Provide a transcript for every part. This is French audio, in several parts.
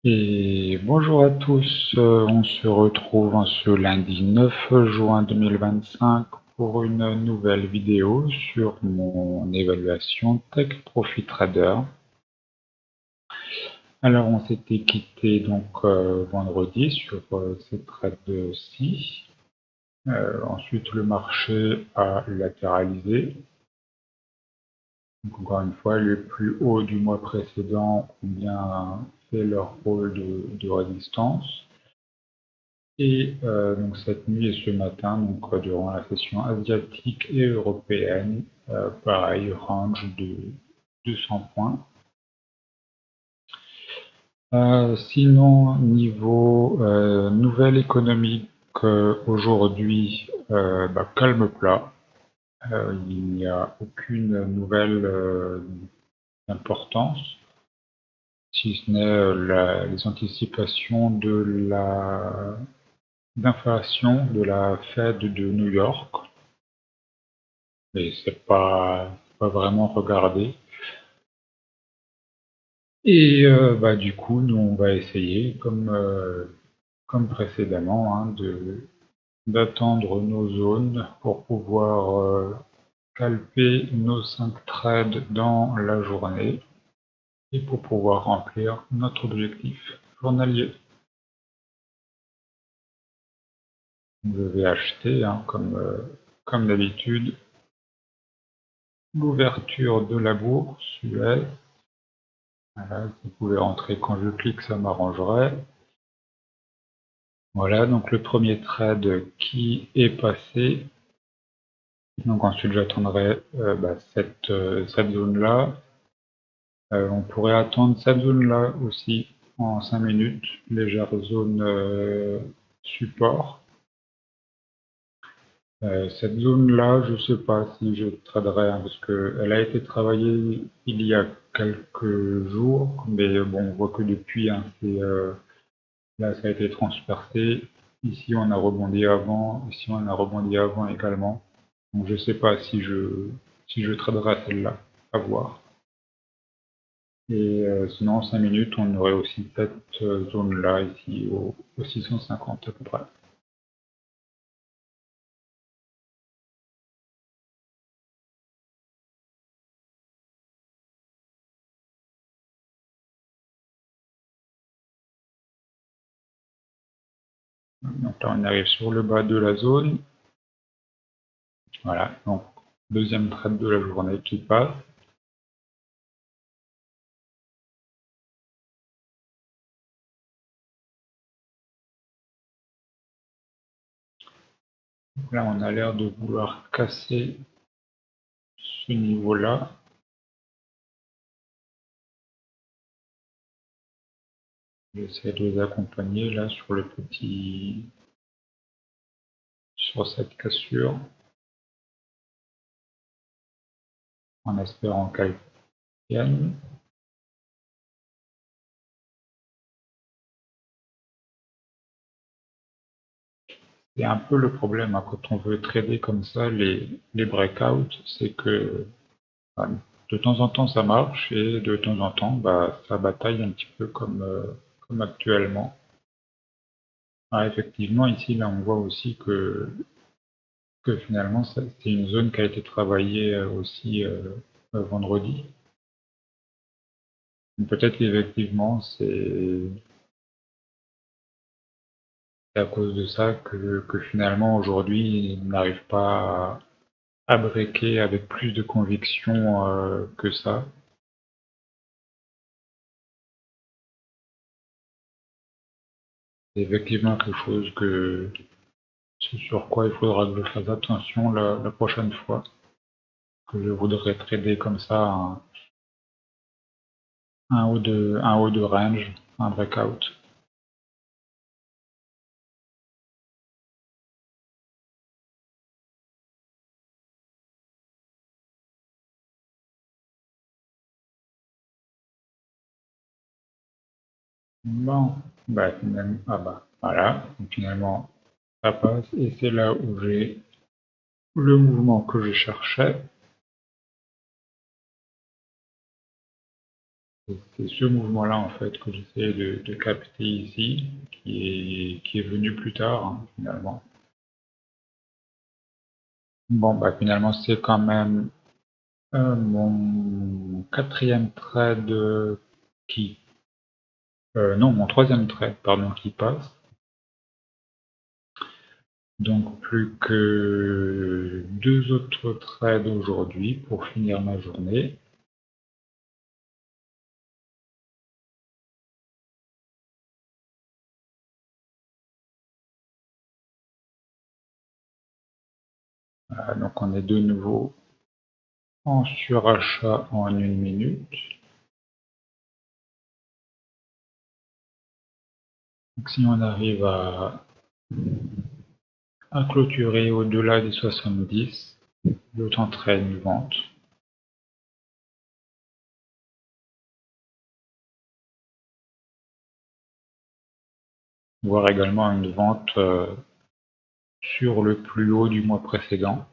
Et bonjour à tous, on se retrouve en ce lundi 9 juin 2025 pour une nouvelle vidéo sur mon évaluation Tech Profit Trader. Alors on s'était quitté donc vendredi sur cette trade-ci. Ensuite le marché a latéralisé. Donc, encore une fois, les plus hauts du mois précédent ont bien fait leur rôle de résistance. Et donc cette nuit et ce matin, donc durant la session asiatique et européenne, pareil, range de 200 points. Sinon, niveau nouvelle économique, aujourd'hui, calme plat. Il n'y a aucune nouvelle d'importance, si ce n'est les anticipations d'inflation de la Fed de New York. Mais c'est pas vraiment regardé. Et du coup, nous on va essayer, comme précédemment, hein, d'attendre nos zones pour pouvoir calper nos 5 trades dans la journée et pour pouvoir remplir notre objectif journalier. Je vais acheter, hein, comme d'habitude, l'ouverture de la bourse US. Voilà, vous pouvez rentrer quand je clique, ça m'arrangerait. Voilà, donc le premier trade qui est passé. Donc ensuite j'attendrai cette zone-là. On pourrait attendre cette zone-là aussi en 5 minutes, légère zone support. Cette zone-là, je ne sais pas si je traderai, hein, parce qu'elle a été travaillée il y a quelques jours, mais bon, on voit que depuis, hein, là ça a été transpercé. Ici on a rebondi avant, ici on a rebondi avant également. Donc je ne sais pas si je traderai celle-là, à voir. Et sinon en 5 minutes on aurait aussi cette zone-là ici au 650 à peu près. Donc là on arrive sur le bas de la zone. Voilà, donc deuxième trade de la journée qui passe. Là on a l'air de vouloir casser ce niveau-là. J'essaie de les accompagner là sur cette cassure, en espérant qu'elle tienne. C'est un peu le problème, hein, quand on veut trader comme ça les breakouts, c'est que bah, de temps en temps ça marche et de temps en temps ça bataille un petit peu comme actuellement. Ah, effectivement, ici là on voit aussi que finalement c'est une zone qui a été travaillée aussi vendredi. Peut-être qu'effectivement c'est à cause de ça que finalement aujourd'hui il n'arrive pas à breaker avec plus de conviction que ça. C'est effectivement quelque chose sur quoi il faudra que je fasse attention la prochaine fois que je voudrais trader comme ça un haut de range, un breakout. Bon, finalement, voilà, donc finalement ça passe et c'est là où j'ai le mouvement que je cherchais. C'est ce mouvement-là en fait que j'essayais de capter ici, qui est venu plus tard hein, finalement. Bon bah finalement c'est quand même mon quatrième trade qui non mon troisième trade pardon qui passe. Donc plus que 2 autres trades aujourd'hui pour finir ma journée. Donc on est de nouveau en surachat en 1 minute. Donc si on arrive à clôturer au-delà des 70, je tenterai une vente. Voire également une vente sur le plus haut du mois précédent.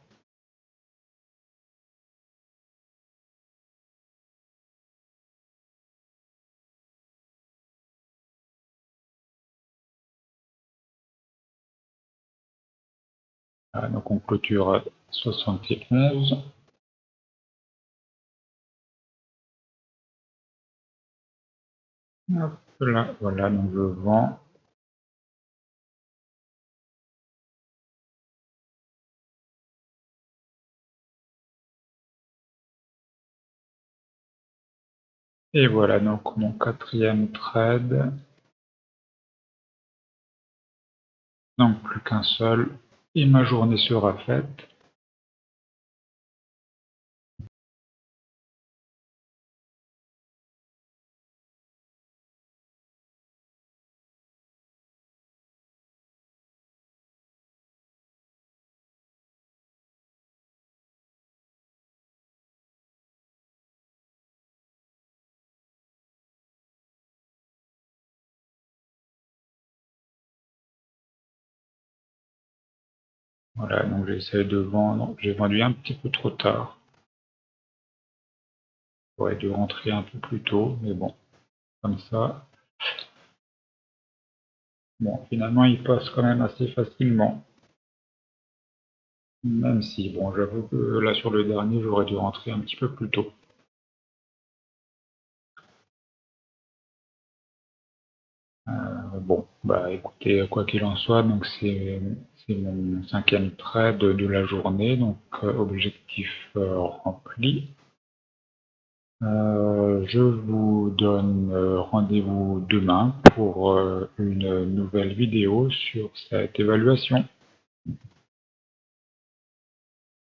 Donc on clôture à 71. Hop là, voilà, donc je vends. Et voilà donc mon quatrième trade. Donc plus qu'un seul. Et ma journée sera faite. Voilà, donc j'essaie de vendre. J'ai vendu un petit peu trop tard. J'aurais dû rentrer un peu plus tôt, mais bon, comme ça. Bon, finalement, il passe quand même assez facilement. Même si, bon, j'avoue que là, sur le dernier, j'aurais dû rentrer un petit peu plus tôt. Bon, bah écoutez, quoi qu'il en soit, donc c'est mon cinquième trade de la journée, donc objectif rempli. Je vous donne rendez-vous demain pour une nouvelle vidéo sur cette évaluation.